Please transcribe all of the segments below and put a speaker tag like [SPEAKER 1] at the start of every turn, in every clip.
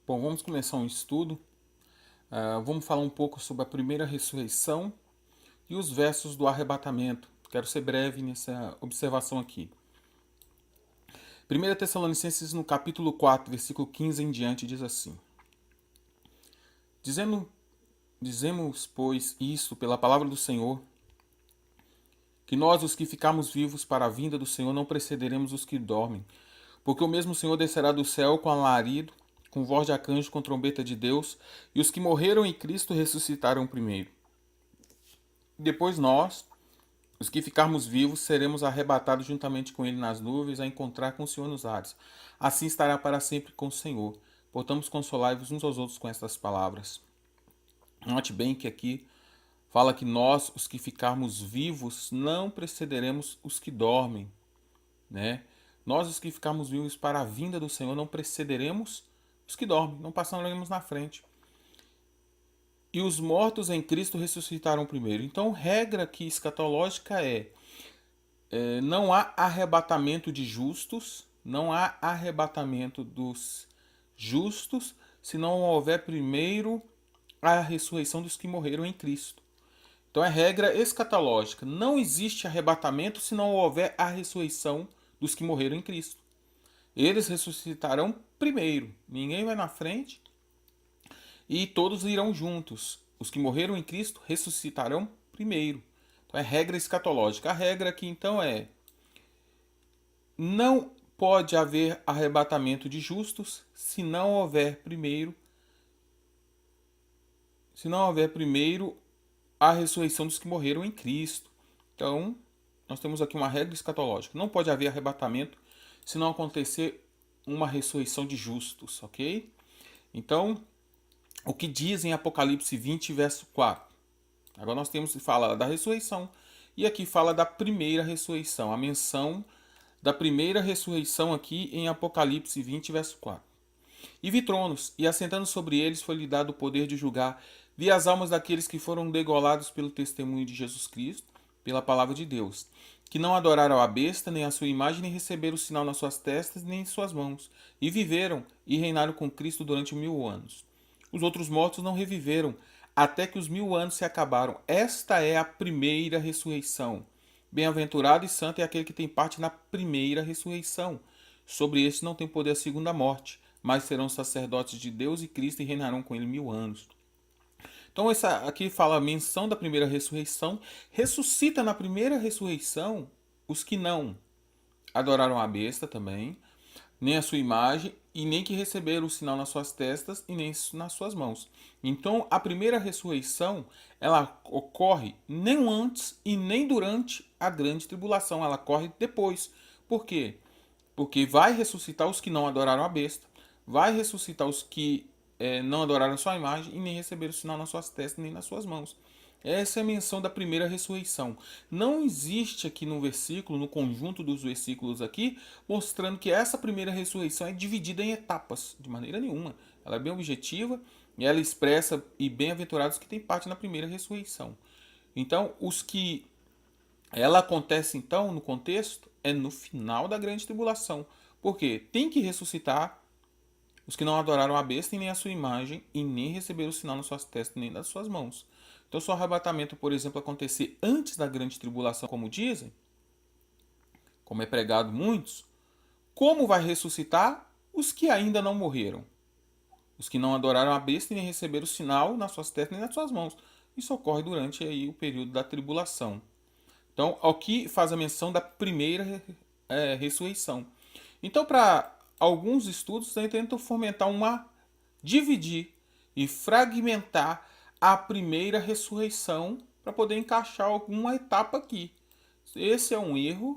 [SPEAKER 1] Bom, vamos começar um estudo. Vamos falar um pouco sobre a primeira ressurreição e os versos do arrebatamento. Quero ser breve nessa observação aqui. 1 Tessalonicenses, no capítulo 4, versículo 15 em diante, diz assim: Dizemos, pois, isto pela palavra do Senhor, que nós, os que ficarmos vivos para a vinda do Senhor, não precederemos os que dormem. Porque o mesmo Senhor descerá do céu com alarido, com voz de arcanjo, com trombeta de Deus, e os que morreram em Cristo ressuscitarão primeiro. Depois nós, os que ficarmos vivos, seremos arrebatados juntamente com ele nas nuvens, a encontrar com o Senhor nos ares. Assim estará para sempre com o Senhor. Portanto, consolai-vos uns aos outros com estas palavras. Note bem que aqui fala que nós, os que ficarmos vivos, não precederemos os que dormem, né? Nós, os que ficarmos vivos para a vinda do Senhor, não precederemos os que dormem, não passaremos na frente. E os mortos em Cristo ressuscitaram primeiro. Então, regra aqui escatológica não há arrebatamento de justos, não há arrebatamento dos justos, se não houver primeiro a ressurreição dos que morreram em Cristo. Então é regra escatológica. Não existe arrebatamento se não houver a ressurreição dos que morreram em Cristo. Eles ressuscitarão primeiro. Ninguém vai na frente e todos irão juntos. Os que morreram em Cristo ressuscitarão primeiro. Então é regra escatológica. A regra aqui então não pode haver arrebatamento de justos se não houver primeiro a ressurreição dos que morreram em Cristo. Então, nós temos aqui uma regra escatológica. Não pode haver arrebatamento se não acontecer uma ressurreição de justos, ok? Então, o que diz em Apocalipse 20, verso 4? Agora nós temos que falar da ressurreição. E aqui fala da primeira ressurreição. A menção da primeira ressurreição aqui em Apocalipse 20, verso 4. E vi tronos, e assentando sobre eles foi-lhe dado o poder de julgar. Vi as almas daqueles que foram degolados pelo testemunho de Jesus Cristo, pela palavra de Deus, que não adoraram a besta, nem a sua imagem, nem receberam o sinal nas suas testas, nem em suas mãos, e viveram e reinaram com Cristo durante 1000 anos. Os outros mortos não reviveram, até que os 1000 anos se acabaram. Esta é a primeira ressurreição. Bem-aventurado e santo é aquele que tem parte na primeira ressurreição. Sobre este não tem poder a segunda morte, mas serão sacerdotes de Deus e Cristo e reinarão com ele 1000 anos. Então, essa aqui fala a menção da primeira ressurreição. Ressuscita na primeira ressurreição os que não adoraram a besta também, nem a sua imagem, e nem que receberam o sinal nas suas testas e nem nas suas mãos. Então, a primeira ressurreição, ela ocorre nem antes e nem durante a grande tribulação, ela ocorre depois. Por quê? Porque vai ressuscitar os que não adoraram a besta, vai ressuscitar os que não adoraram a sua imagem e nem receberam o sinal nas suas testas nem nas suas mãos. Essa é a menção da primeira ressurreição. Não existe aqui no versículo, no conjunto dos versículos aqui, mostrando que essa primeira ressurreição é dividida em etapas, de maneira nenhuma. Ela é bem objetiva e ela expressa e bem-aventurados que têm parte na primeira ressurreição. Então, os que ela acontece então no contexto é no final da grande tribulação. Porque tem que ressuscitar os que não adoraram a besta e nem a sua imagem e nem receberam o sinal nas suas testas nem nas suas mãos. Então, se o arrebatamento, por exemplo, acontecer antes da grande tribulação, como dizem, como é pregado muitos, como vai ressuscitar os que ainda não morreram? Os que não adoraram a besta e nem receberam o sinal nas suas testas nem nas suas mãos. Isso ocorre durante aí o período da tribulação. Então, aqui faz a menção da primeira ressurreição. Então, para alguns estudos, tentam fomentar dividir e fragmentar a primeira ressurreição para poder encaixar alguma etapa aqui. Esse é um erro,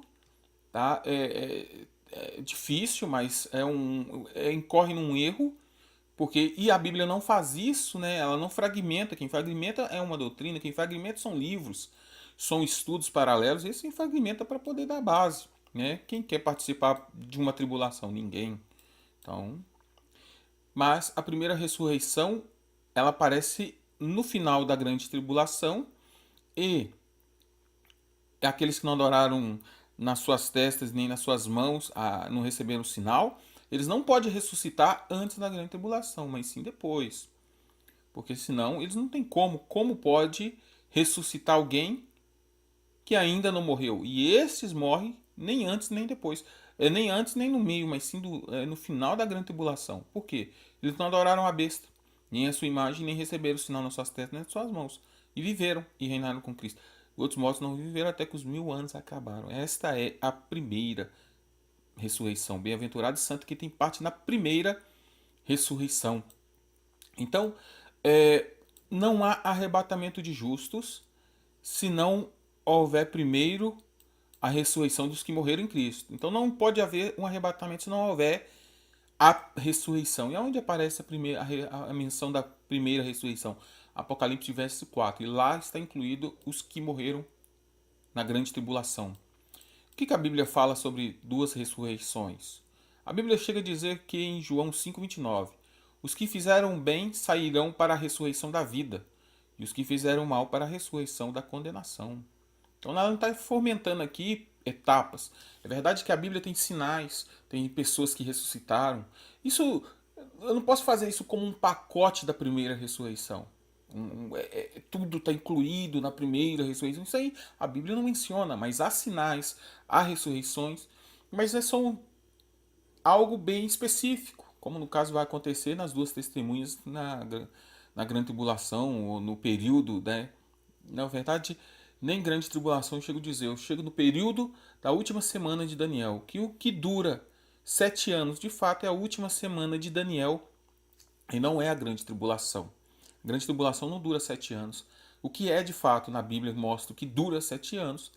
[SPEAKER 1] tá? É difícil, mas incorre num erro, porque a Bíblia não faz isso, né? Ela não fragmenta. Quem fragmenta é uma doutrina, quem fragmenta são livros, são estudos paralelos. Esse fragmenta para poder dar base, né? Quem quer participar de uma tribulação? Ninguém. Então, mas a primeira ressurreição, ela aparece no final da grande tribulação e aqueles que não adoraram nas suas testas nem nas suas mãos, não receberam o sinal, Eles não podem ressuscitar antes da grande tribulação, mas sim depois. Porque senão eles não têm como. Como pode ressuscitar alguém que ainda não morreu? E esses morrem nem antes nem depois. Nem antes nem no meio, mas sim no final da grande tribulação. Por quê? Eles não adoraram a besta, nem a sua imagem, nem receberam o sinal nas suas testas, nem nas suas mãos. E viveram e reinaram com Cristo. Outros mortos não viveram até que os 1000 anos acabaram. Esta é a primeira ressurreição. Bem-aventurado e santo que tem parte na primeira ressurreição. Então, não há arrebatamento de justos se não houver primeiro a ressurreição dos que morreram em Cristo. Então não pode haver um arrebatamento se não houver a ressurreição. E aonde aparece a menção da primeira ressurreição? Apocalipse verso 4. E lá está incluído os que morreram na grande tribulação. O que a Bíblia fala sobre duas ressurreições? A Bíblia chega a dizer que em João 5,29, os que fizeram bem sairão para a ressurreição da vida, e os que fizeram mal para a ressurreição da condenação. Então ela não está fomentando aqui etapas. É verdade que a Bíblia tem sinais, tem pessoas que ressuscitaram. Isso, eu não posso fazer isso como um pacote da primeira ressurreição. Tudo está incluído na primeira ressurreição. Isso aí a Bíblia não menciona, mas há sinais, há ressurreições, mas é só algo bem específico, como no caso vai acontecer nas duas testemunhas na grande tribulação, ou no período, né? Na verdade, nem grande tribulação eu chego a dizer, eu chego no período da última semana de Daniel, que o que dura 7 anos, de fato, é a última semana de Daniel, e não é a grande tribulação. A grande tribulação não dura 7 anos. O que é de fato na Bíblia mostra que dura 7 anos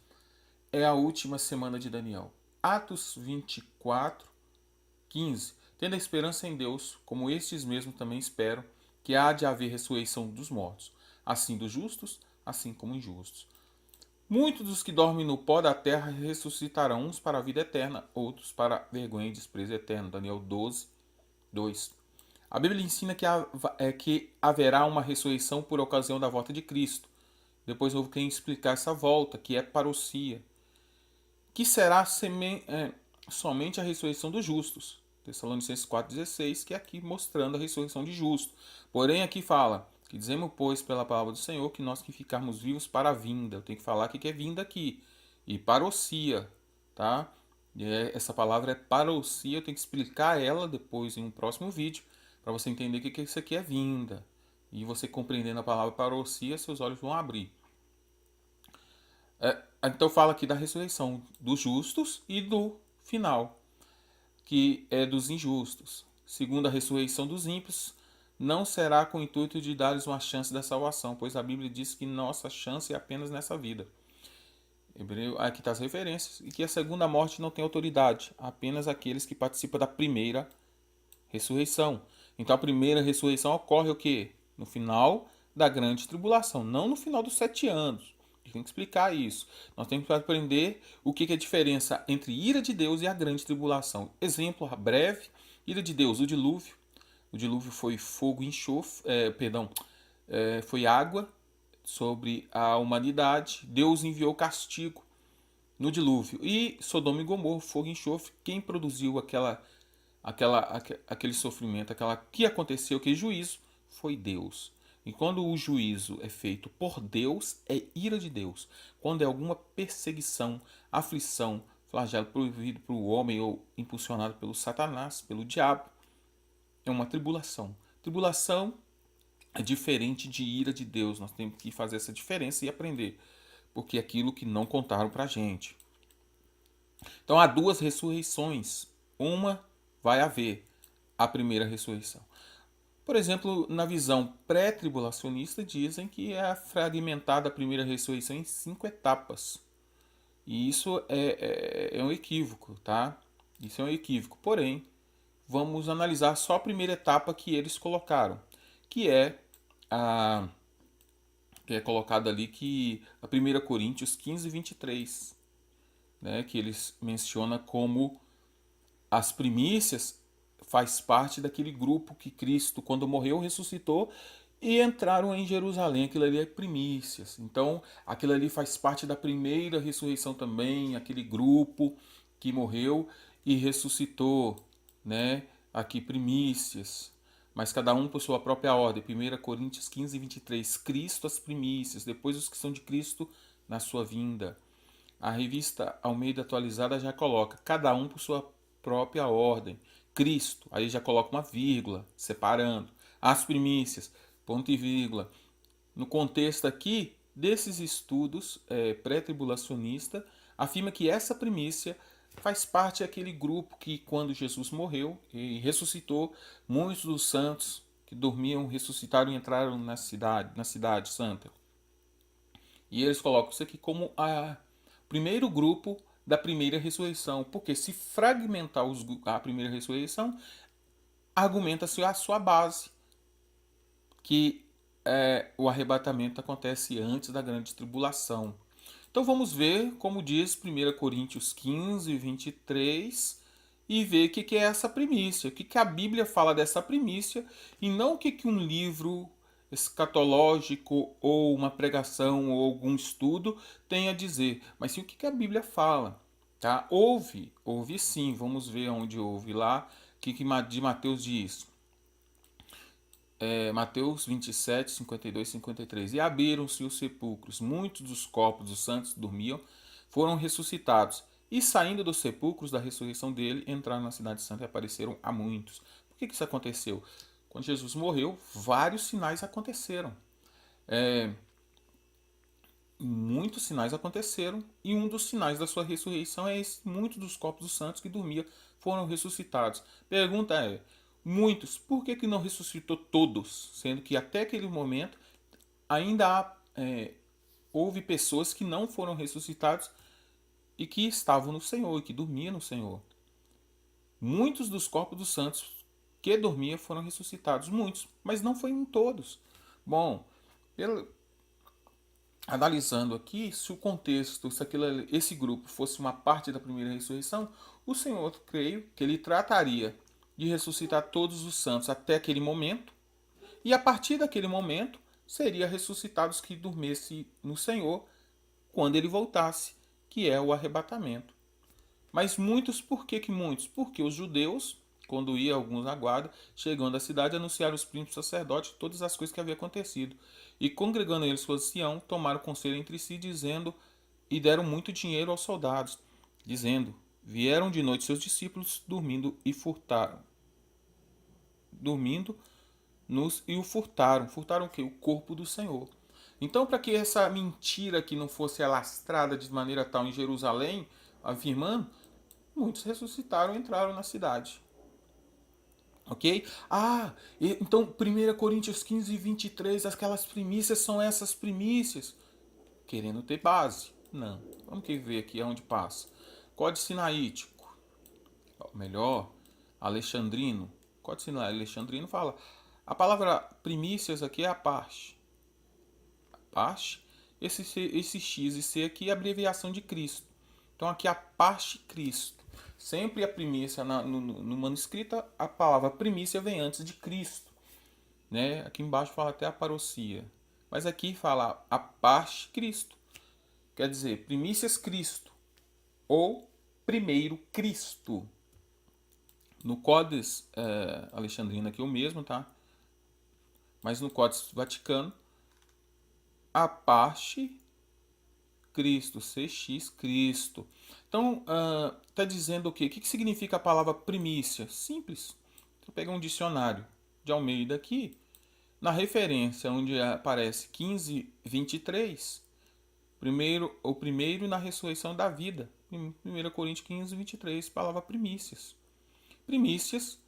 [SPEAKER 1] é a última semana de Daniel. Atos 24, 15. Tendo a esperança em Deus, como estes mesmos também esperam, que há de haver ressurreição dos mortos, assim dos justos, assim como injustos. Muitos dos que dormem no pó da terra ressuscitarão, uns para a vida eterna, outros para vergonha e desprezo eterno. Daniel 12, 2. A Bíblia ensina que haverá uma ressurreição por ocasião da volta de Cristo. Depois eu vou explicar essa volta, que é parousia, que será somente a ressurreição dos justos. Tessalonicenses 4,16, que é aqui mostrando a ressurreição de justos. Porém, aqui fala que dizemos, pois, pela palavra do Senhor, que nós que ficarmos vivos para a vinda. Eu tenho que falar o que é vinda aqui. E parousia, tá? Essa palavra é parousia, eu tenho que explicar ela depois em um próximo vídeo, para você entender o que isso aqui é vinda. E você compreendendo a palavra parousia, seus olhos vão abrir. Então fala aqui da ressurreição dos justos e do final, que é dos injustos. Segundo a ressurreição dos ímpios, não será com o intuito de dar-lhes uma chance da salvação, pois a Bíblia diz que nossa chance é apenas nessa vida. Aqui está as referências. E que a segunda morte não tem autoridade, apenas aqueles que participam da primeira ressurreição. Então a primeira ressurreição ocorre o quê? No final da grande tribulação, não no final dos 7 anos. Tem que explicar isso. Nós temos que aprender o que é a diferença entre ira de Deus e a grande tribulação. Exemplo breve: ira de Deus, o dilúvio. O dilúvio foi fogo e enxofre, foi água sobre a humanidade. Deus enviou castigo no dilúvio. E Sodoma e Gomorra, fogo e enxofre, quem produziu aquele sofrimento, que aconteceu, que juízo, foi Deus. E quando o juízo é feito por Deus, é ira de Deus. Quando é alguma perseguição, aflição, flagelo proibido para o homem ou impulsionado pelo Satanás, pelo diabo, é uma tribulação. Tribulação é diferente de ira de Deus. Nós temos que fazer essa diferença e aprender, porque é aquilo que não contaram para a gente. Então há duas ressurreições. Uma vai haver, a primeira ressurreição. Por exemplo, na visão pré-tribulacionista, dizem que é fragmentada a primeira ressurreição em 5 etapas. E isso é um equívoco, tá? Isso é um equívoco. Porém, vamos analisar só a primeira etapa que eles colocaram, que é colocada ali, que a 1 Coríntios 15, 23, né, que eles mencionam como as primícias faz parte daquele grupo que Cristo, quando morreu, ressuscitou e entraram em Jerusalém. Aquilo ali é primícias. Então, aquilo ali faz parte da primeira ressurreição também, aquele grupo que morreu e ressuscitou, né? aqui primícias, mas cada um por sua própria ordem. 1 Coríntios 15, 23. Cristo as primícias, depois os que são de Cristo na sua vinda. A revista Almeida atualizada já coloca cada um por sua própria ordem. Cristo, aí já coloca uma vírgula, separando. As primícias, ponto e vírgula. No contexto aqui desses estudos pré-tribulacionista, afirma que essa primícia faz parte daquele grupo que, quando Jesus morreu e ressuscitou, muitos dos santos que dormiam ressuscitaram e entraram na cidade santa. E eles colocam isso aqui como o primeiro grupo da primeira ressurreição, porque se fragmentar a primeira ressurreição, argumenta-se a sua base, que o arrebatamento acontece antes da grande tribulação. Então vamos ver, como diz 1 Coríntios 15, 23, e ver o que é essa primícia, o que a Bíblia fala dessa primícia, e não o que um livro escatológico ou uma pregação ou algum estudo tem a dizer, mas sim o que a Bíblia fala. Tá? Houve sim, vamos ver onde houve lá, o que de Mateus diz. Mateus 27, 52 e 53. E abriram-se os sepulcros, muitos dos corpos dos santos dormiam, foram ressuscitados, e saindo dos sepulcros da ressurreição dele, entraram na cidade santa e apareceram a muitos. Por que isso aconteceu? Quando Jesus morreu, vários sinais aconteceram. Muitos sinais aconteceram, e um dos sinais da sua ressurreição é esse: muitos dos corpos dos santos que dormiam foram ressuscitados. Pergunta é: muitos, por que não ressuscitou todos? Sendo que até aquele momento ainda houve pessoas que não foram ressuscitados e que estavam no Senhor, e que dormiam no Senhor. Muitos dos corpos dos santos que dormiam foram ressuscitados, muitos, mas não foi em todos. Bom, analisando aqui, se o contexto, se esse grupo fosse uma parte da primeira ressurreição, o Senhor, creio que ele trataria de ressuscitar todos os santos até aquele momento, e a partir daquele momento seria ressuscitados que dormissem no Senhor quando ele voltasse, que é o arrebatamento. Mas muitos, por que muitos? Porque os judeus, quando ia alguns na guarda, chegando à cidade, anunciaram aos príncipes sacerdotes todas as coisas que haviam acontecido. E congregando eles com Sião, tomaram conselho entre si, dizendo, e deram muito dinheiro aos soldados, dizendo: vieram de noite seus discípulos dormindo e furtaram. E o furtaram. Furtaram o quê? O corpo do Senhor. Então, para que essa mentira aqui não fosse alastrada de maneira tal em Jerusalém, afirmando, muitos ressuscitaram e entraram na cidade. Ok? Então 1 Coríntios 15, 23, aquelas primícias são essas primícias. Querendo ter base. Não. Vamos ver aqui aonde passa. Códice Sinaítico. Melhor, Alexandrino. Códice Alexandrino fala. A palavra primícias aqui é a parte. A parte. Esse X e C aqui é a abreviação de Cristo. Então aqui é a parte Cristo. Sempre a primícia no manuscrito, a palavra primícia vem antes de Cristo. Né? Aqui embaixo fala até a parousia. Mas aqui fala a parte Cristo. Quer dizer, primícias Cristo. Ou primeiro Cristo. No Códice Alexandrino aqui é o mesmo, tá? Mas no Códice Vaticano, a parte Cristo, CX Cristo. Então, está dizendo o quê? O que significa a palavra primícia? Simples. Você pega um dicionário de Almeida aqui, na referência onde aparece 15, 23, o primeiro na ressurreição da vida. 1 Coríntios 15, 23, palavra primícias. Primícias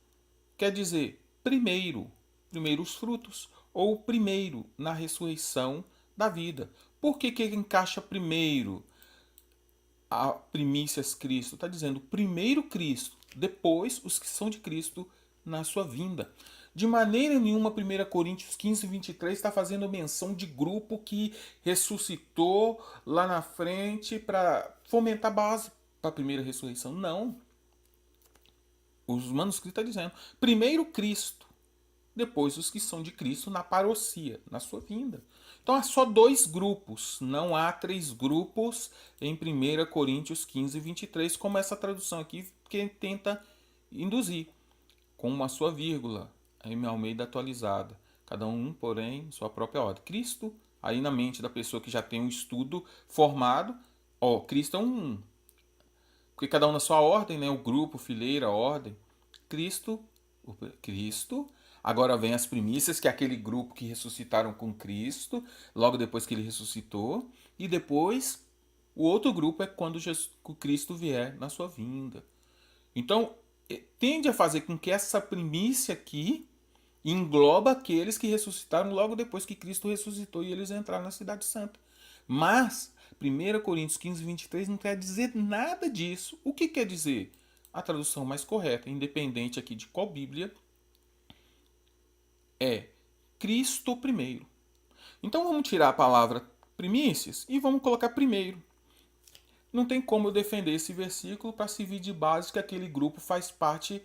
[SPEAKER 1] quer dizer primeiros frutos, ou primeiro na ressurreição da vida. Por que encaixa primeiro a primícias Cristo? Está dizendo primeiro Cristo, depois os que são de Cristo na sua vinda. De maneira nenhuma, 1 Coríntios 15, 23 está fazendo menção de grupo que ressuscitou lá na frente para fomentar a base para a primeira ressurreição. Não. Os manuscritos estão dizendo primeiro Cristo, depois os que são de Cristo na parousia, na sua vinda. Então há só dois grupos, não há três grupos em 1 Coríntios 15, 23, como essa tradução aqui que tenta induzir. com uma sua vírgula, aí na Almeida atualizada. Cada um, porém, sua própria ordem. Cristo, aí na mente da pessoa que já tem um estudo formado, ó, Cristo é um, porque cada um na sua ordem, né? O grupo, fileira, ordem. Cristo, Cristo. Agora vem as primícias, que é aquele grupo que ressuscitaram com Cristo, logo depois que ele ressuscitou. E depois, o outro grupo é quando o Cristo vier na sua vinda. Então, tende a fazer com que essa primícia aqui engloba aqueles que ressuscitaram logo depois que Cristo ressuscitou e eles entraram na Cidade Santa. Mas 1 Coríntios 15, 23 não quer dizer nada disso. O que quer dizer? A tradução mais correta, independente aqui de qual Bíblia, é Cristo primeiro. Então vamos tirar a palavra primícias e vamos colocar primeiro. Não tem como eu defender esse versículo para servir de base que aquele grupo faz parte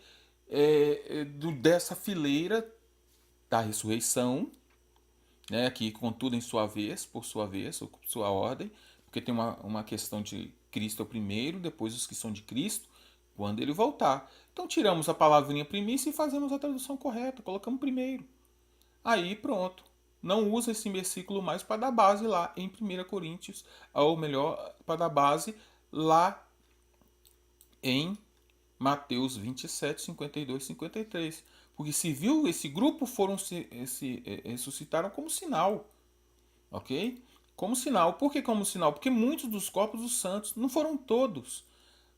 [SPEAKER 1] dessa fileira da ressurreição, né, aqui com tudo em sua vez, por sua ordem, porque tem uma questão de Cristo é o primeiro, depois os que são de Cristo, quando ele voltar. Então tiramos a palavrinha primícia e fazemos a tradução correta, colocamos primeiro. Aí pronto. Não usa esse versículo mais para dar base lá em 1 Coríntios, ou melhor, para dar base lá em Mateus 27, 52, 53. Porque se viu, esse grupo ressuscitaram como sinal. Ok? Como sinal. Por que como sinal? Porque muitos dos corpos dos santos, não foram todos.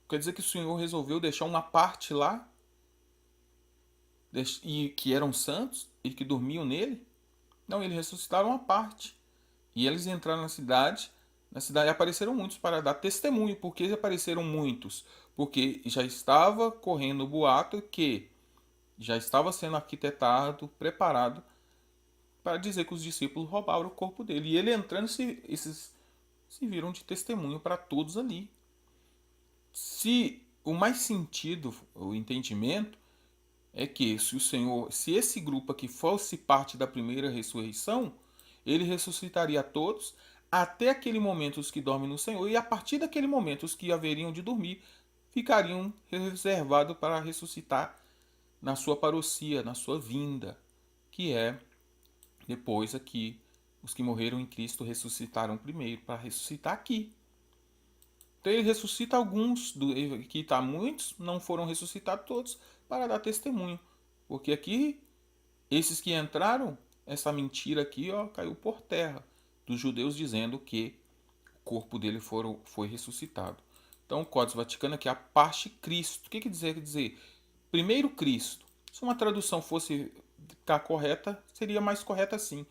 [SPEAKER 1] Quer dizer que o Senhor resolveu deixar uma parte lá, e que eram santos e que dormiam nele? Não, eles ressuscitaram uma parte. E eles entraram na cidade. Na cidade apareceram muitos para dar testemunho. Por que apareceram muitos? Porque já estava correndo o boato que já estava sendo arquitetado, preparado para dizer que os discípulos roubaram o corpo dele. E ele entrando, esses se viram de testemunho para todos ali. Se o mais sentido, o entendimento, é que se o Senhor, se esse grupo aqui fosse parte da primeira ressurreição, ele ressuscitaria a todos até aquele momento os que dormem no Senhor, e a partir daquele momento os que haveriam de dormir ficariam reservados para ressuscitar na sua parousia, na sua vinda, que é depois aqui os que morreram em Cristo ressuscitaram primeiro para ressuscitar aqui. Então ele ressuscita alguns, aqui está muitos, não foram ressuscitados todos para dar testemunho, porque aqui esses que entraram, essa mentira aqui, ó, caiu por terra dos judeus dizendo que o corpo dele foi ressuscitado. Então o Códice Vaticano aqui é a parte Cristo. O que quer dizer? Quer dizer, primeiro Cristo. Se uma tradução fosse ficar correta, seria mais correta assim.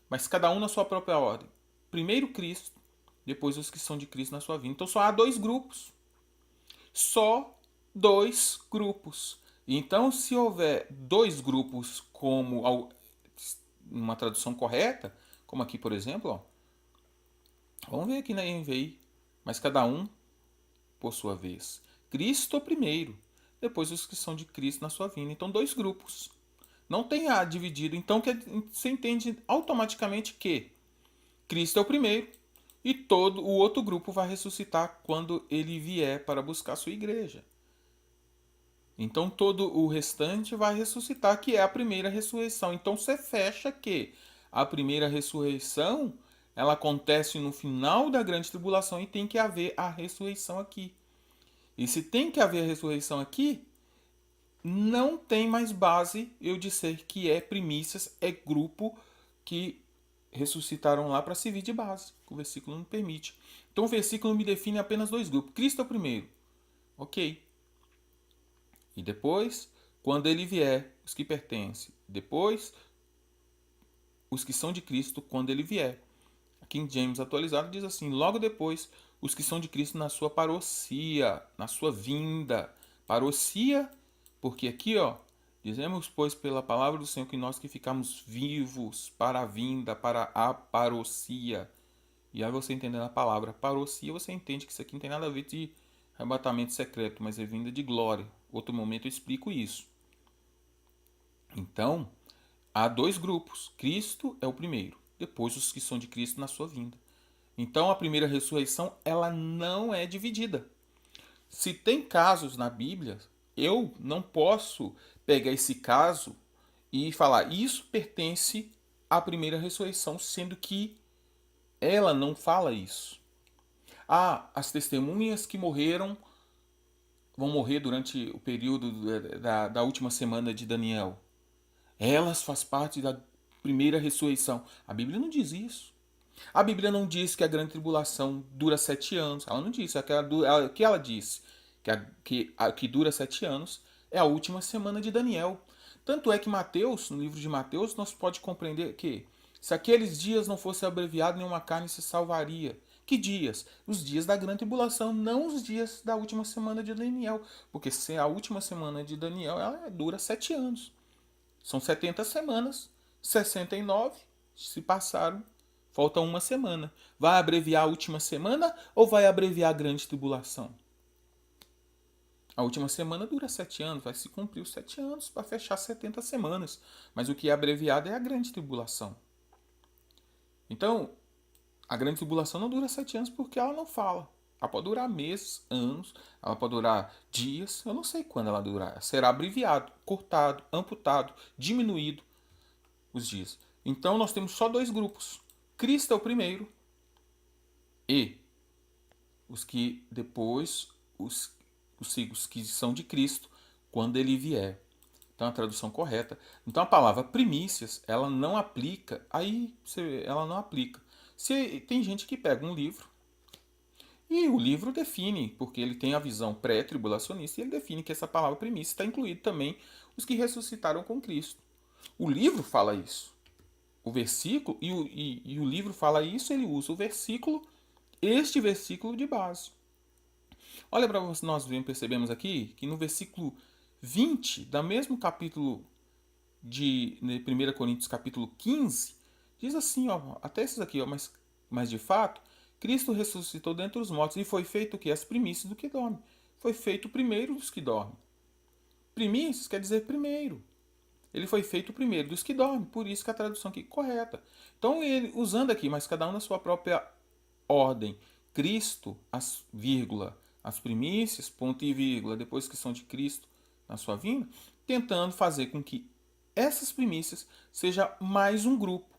[SPEAKER 1] Mas cada um na sua própria ordem. Primeiro Cristo, depois os que são de Cristo na sua vida. Então só há dois grupos. Só dois grupos. Então, se houver dois grupos como uma tradução correta, como aqui, por exemplo, ó, vamos ver aqui na NVI, mas cada um por sua vez. Cristo primeiro, depois os que são de Cristo na sua vinda. Então, dois grupos. Não tem A dividido. Então, você entende automaticamente que Cristo é o primeiro e todo o outro grupo vai ressuscitar quando ele vier para buscar a sua igreja. Então, todo o restante vai ressuscitar, que é a primeira ressurreição. Então, você fecha que a primeira ressurreição ela acontece no final da grande tribulação e tem que haver a ressurreição aqui. E se tem que haver a ressurreição aqui, não tem mais base eu dizer que é primícias, é grupo que ressuscitaram lá para servir de base. O versículo não permite. Então o versículo me define apenas dois grupos. Cristo é o primeiro. Ok. E depois, quando ele vier, os que pertencem. Depois, os que são de Cristo, quando ele vier. A King James atualizado diz assim: logo depois, os que são de Cristo na sua parousia, na sua vinda. Parousia, porque aqui, ó, dizemos, pois, pela palavra do Senhor, que nós que ficamos vivos para a vinda, para a parousia. E aí você entendendo a palavra parousia, você entende que isso aqui não tem nada a ver de arrebatamento secreto, mas é vinda de glória. Outro momento eu explico isso. Então, há dois grupos. Cristo é o primeiro, depois os que são de Cristo na sua vinda. Então, a primeira ressurreição, ela não é dividida. Se tem casos na Bíblia, eu não posso pegar esse caso e falar isso pertence à primeira ressurreição, sendo que ela não fala isso. Ah, as testemunhas que morreram vão morrer durante o período da última semana de Daniel. Elas fazem parte da primeira ressurreição. A Bíblia não diz isso. A Bíblia não diz que a grande tribulação dura 7 anos. Ela não disse. O que ela disse? Que dura 7 anos é a última semana de Daniel. Tanto é que Mateus, no livro de Mateus, nós pode compreender que se aqueles dias não fossem abreviados, nenhuma carne se salvaria. Que dias? Os dias da grande tribulação, não os dias da última semana de Daniel. Porque se a última semana de Daniel ela dura 7 anos. São 70 semanas. 69 se passaram. Falta uma semana. Vai abreviar a última semana ou vai abreviar a grande tribulação? A última semana dura 7 anos. Vai se cumprir os 7 anos para fechar 70 semanas. Mas o que é abreviado é a grande tribulação. Então, a grande tribulação não dura 7 anos porque ela não fala. Ela pode durar meses, anos, ela pode durar dias, eu não sei quando ela durar. Será abreviado, cortado, amputado, diminuído os dias. Então nós temos só dois grupos. Cristo é o primeiro e os que depois, os que são de Cristo, quando ele vier. Então a tradução correta. Então a palavra primícias, ela não aplica, ela não aplica. Se tem gente que pega um livro e o livro define, porque ele tem a visão pré-tribulacionista, e ele define que essa palavra primícia está incluído também os que ressuscitaram com Cristo. O livro fala isso. O versículo, e o livro fala isso, ele usa o versículo, este versículo de base. Olha para nós percebemos aqui que no versículo 20, da mesmo capítulo de 1 Coríntios capítulo 15, diz assim, ó, até esses aqui, ó, mas de fato, Cristo ressuscitou dentre os mortos e foi feito o que? As primícias do que dorme. Foi feito o primeiro dos que dormem. Primícias quer dizer primeiro. Ele foi feito primeiro dos que dormem, por isso que a tradução aqui é correta. Então, ele usando aqui, mas cada um na sua própria ordem. Cristo, as primícias, ponto e vírgula, depois que são de Cristo na sua vinda, tentando fazer com que essas primícias seja mais um grupo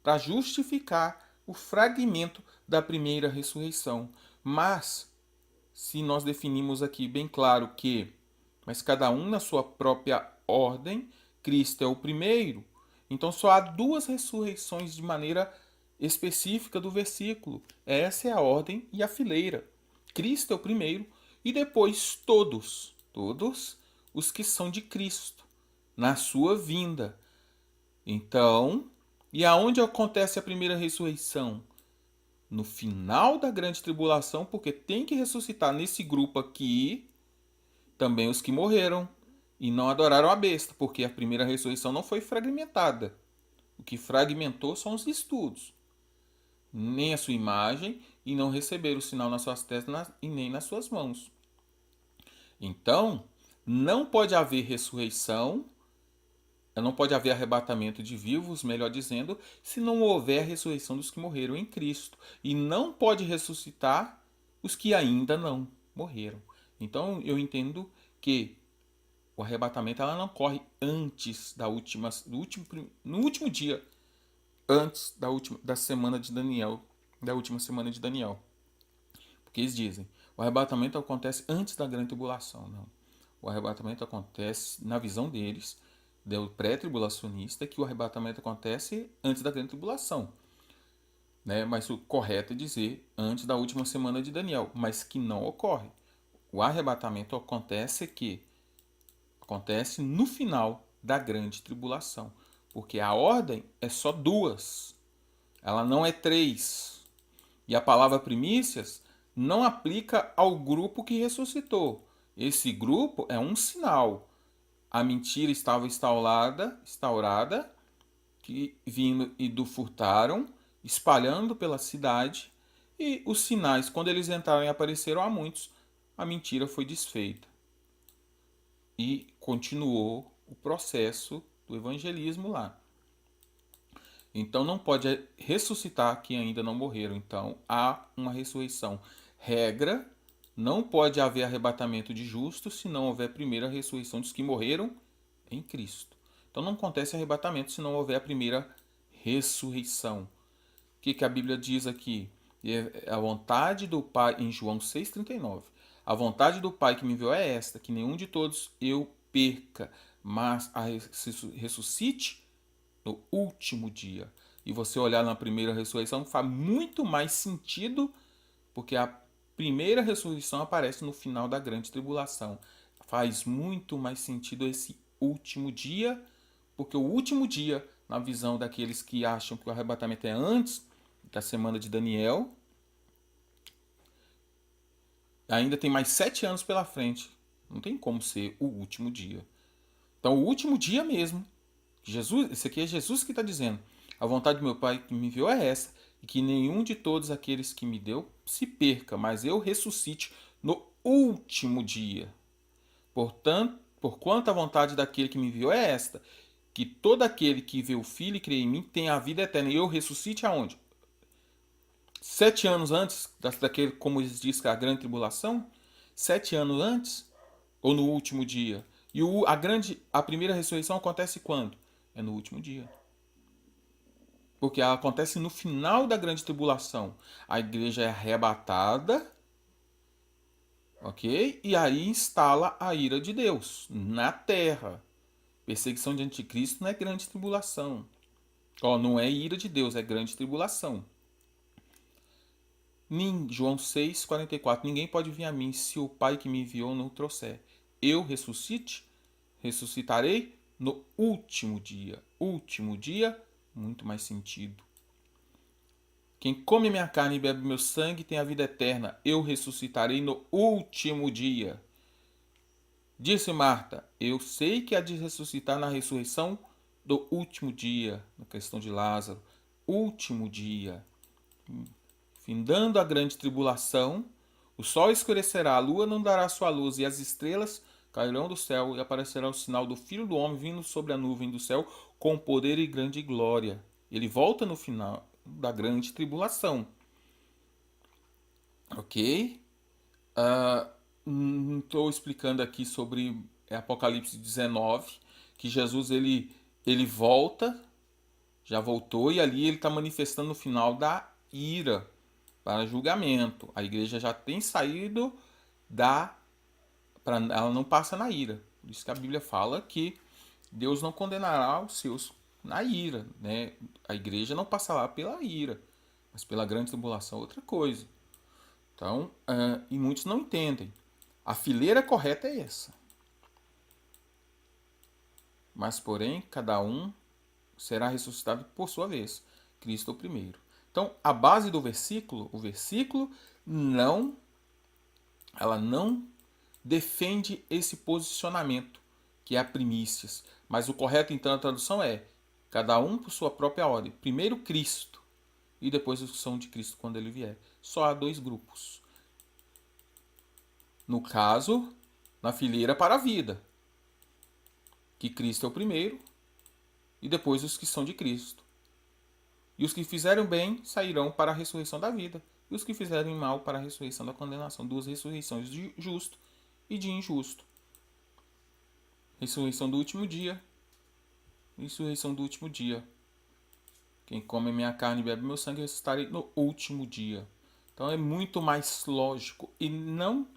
[SPEAKER 1] para justificar o fragmento da primeira ressurreição. Mas, se nós definimos aqui bem claro que, mas cada um na sua própria ordem, Cristo é o primeiro, então só há duas ressurreições de maneira específica do versículo. Essa é a ordem e a fileira. Cristo é o primeiro e depois todos os que são de Cristo, na sua vinda. Então, e aonde acontece a primeira ressurreição? No final da grande tribulação, porque tem que ressuscitar nesse grupo aqui também os que morreram e não adoraram a besta, porque a primeira ressurreição não foi fragmentada. O que fragmentou são os estudos, nem a sua imagem, e não receberam o sinal nas suas testas e nem nas suas mãos. Então, não pode haver ressurreição, não pode haver arrebatamento de vivos, melhor dizendo, se não houver a ressurreição dos que morreram em Cristo. E não pode ressuscitar os que ainda não morreram. Então, eu entendo que o arrebatamento ela não ocorre antes no último dia, antes da semana de Daniel, da última semana de Daniel. Porque eles dizem, o arrebatamento acontece antes da grande tribulação. Não. O arrebatamento acontece, na visão deles, do pré-tribulacionista, que o arrebatamento acontece antes da grande tribulação. Né? Mas o correto é dizer antes da última semana de Daniel, mas que não ocorre. O arrebatamento acontece no final da grande tribulação, porque a ordem é só duas, ela não é três. E a palavra primícias não aplica ao grupo que ressuscitou. Esse grupo é um sinal. A mentira estava instaurada, que vindo e do furtaram, espalhando pela cidade, e os sinais, quando eles entraram e apareceram a muitos, a mentira foi desfeita. E continuou o processo do evangelismo lá. Então não pode ressuscitar quem ainda não morreram. Então há uma ressurreição regra Não pode haver arrebatamento de justos se não houver primeiro a ressurreição dos que morreram em Cristo. Então não acontece arrebatamento se não houver a primeira ressurreição. O que a Bíblia diz aqui? A vontade do Pai, em João 6,39. A vontade do Pai que me enviou é esta, que nenhum de todos eu perca, mas ressuscite no último dia. E você olhar na primeira ressurreição faz muito mais sentido, porque a primeira ressurreição aparece no final da grande tribulação. Faz muito mais sentido esse último dia, porque o último dia, na visão daqueles que acham que o arrebatamento é antes da semana de Daniel, ainda tem mais 7 anos pela frente. Não tem como ser o último dia. Então, o último dia mesmo. Jesus, esse aqui é Jesus que está dizendo. A vontade do meu Pai que me enviou é essa, e que nenhum de todos aqueles que me deu se perca, mas eu ressuscite no último dia. Portanto, porquanto a vontade daquele que me enviou é esta, que todo aquele que vê o Filho e crê em mim tenha a vida eterna. E eu ressuscite aonde? 7 anos antes daquele, como eles dizem, a grande tribulação? 7 anos antes? Ou no último dia? E a primeira ressurreição acontece quando? É no último dia. Porque ela acontece no final da grande tribulação. A igreja é arrebatada, ok? E aí instala a ira de Deus na terra. Perseguição de anticristo não é grande tribulação. Não é ira de Deus, é grande tribulação. João 6,44. Ninguém pode vir a mim se o Pai que me enviou não o trouxer. Eu ressuscitarei no último dia. Último dia, muito mais sentido. Quem come minha carne e bebe meu sangue tem a vida eterna. Eu ressuscitarei no último dia. Disse Marta, eu sei que há de ressuscitar na ressurreição do último dia. Na questão de Lázaro. Último dia. Findando a grande tribulação, o sol escurecerá, a lua não dará sua luz, e as estrelas cairão do céu, e aparecerá o sinal do Filho do Homem vindo sobre a nuvem do céu, com poder e grande glória. Ele volta no final da grande tribulação. Ok? Estou explicando aqui sobre Apocalipse 19, que Jesus ele volta, já voltou, e ali ele está manifestando o final da ira para julgamento. A igreja já tem saído ela não passa na ira. Por isso que a Bíblia fala que Deus não condenará os seus na ira, né? A igreja não passará pela ira, mas pela grande tribulação é outra coisa. Então, e muitos não entendem. A fileira correta é essa. Mas, porém, cada um será ressuscitado por sua vez. Cristo o primeiro. Então, a base do versículo, o versículo ela não defende esse posicionamento, que é a primícias. Mas o correto, então, a tradução é cada um por sua própria ordem. Primeiro Cristo e depois os que são de Cristo quando ele vier. Só há 2 grupos. No caso, na fileira para a vida, que Cristo é o primeiro e depois os que são de Cristo. E os que fizeram bem sairão para a ressurreição da vida, e os que fizerem mal para a ressurreição da condenação. 2 ressurreições, de justo e de injusto. Ressurreição do último dia. Ressurreição do último dia. Quem come minha carne e bebe meu sangue, ressuscitarei no último dia. Então é muito mais lógico. E não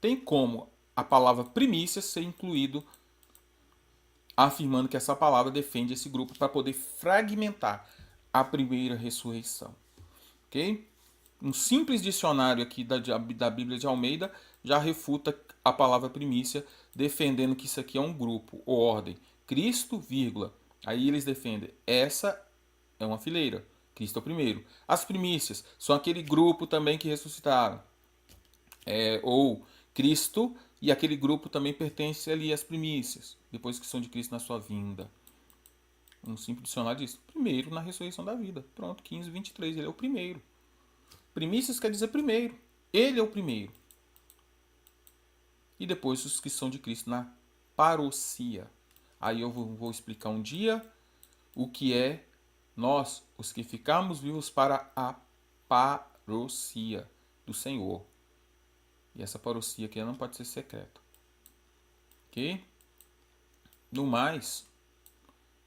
[SPEAKER 1] tem como a palavra primícia ser incluído afirmando que essa palavra defende esse grupo para poder fragmentar a primeira ressurreição. Ok? Um simples dicionário aqui da Bíblia de Almeida já refuta a palavra primícia, defendendo que isso aqui é um grupo, ou ordem. Cristo, vírgula. Aí eles defendem, essa é uma fileira. Cristo é o primeiro. As primícias são aquele grupo também que ressuscitaram. Ou Cristo e aquele grupo também pertence ali às primícias, depois que são de Cristo na sua vinda. Um simples dicionário diz, primeiro na ressurreição da vida. Pronto, 15:23, ele é o primeiro. Primícias quer dizer primeiro. Ele é o primeiro. E depois os que são de Cristo na parousia. Aí eu vou explicar um dia o que é nós, os que ficamos vivos para a parousia do Senhor. E essa parousia aqui não pode ser secreta. Ok? No mais,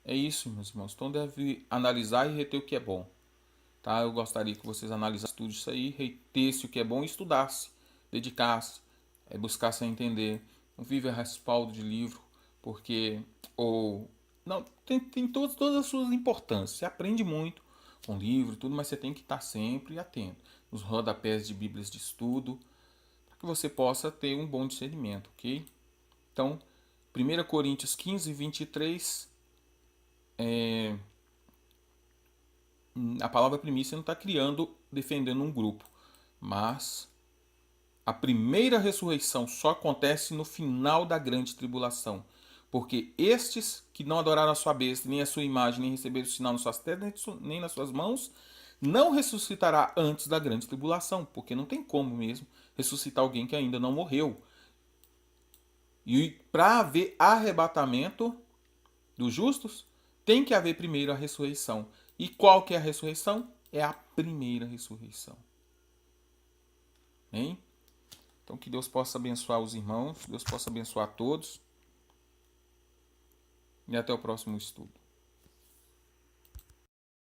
[SPEAKER 1] é isso, meus irmãos. Então deve analisar e reter o que é bom. Tá? Eu gostaria que vocês analisassem tudo isso aí, retesse o que é bom e estudasse, dedicasse, buscasse entender. Não vive a respaldo de livro, porque ou não tem todas as suas importâncias. Você aprende muito com livro e tudo, mas você tem que estar sempre atento nos rodapés de Bíblias de estudo, para que você possa ter um bom discernimento, ok? Então, 1 Coríntios 15, 23, a palavra primícia não está defendendo um grupo, mas a primeira ressurreição só acontece no final da grande tribulação. Porque estes que não adoraram a sua besta, nem a sua imagem, nem receberam o sinal nas suas testas, nem nas suas mãos, não ressuscitará antes da grande tribulação. Porque não tem como mesmo ressuscitar alguém que ainda não morreu. E para haver arrebatamento dos justos, tem que haver primeiro a ressurreição. E qual que é a ressurreição? É a primeira ressurreição. Hein? Então que Deus possa abençoar os irmãos, Deus possa abençoar todos. E até o próximo estudo.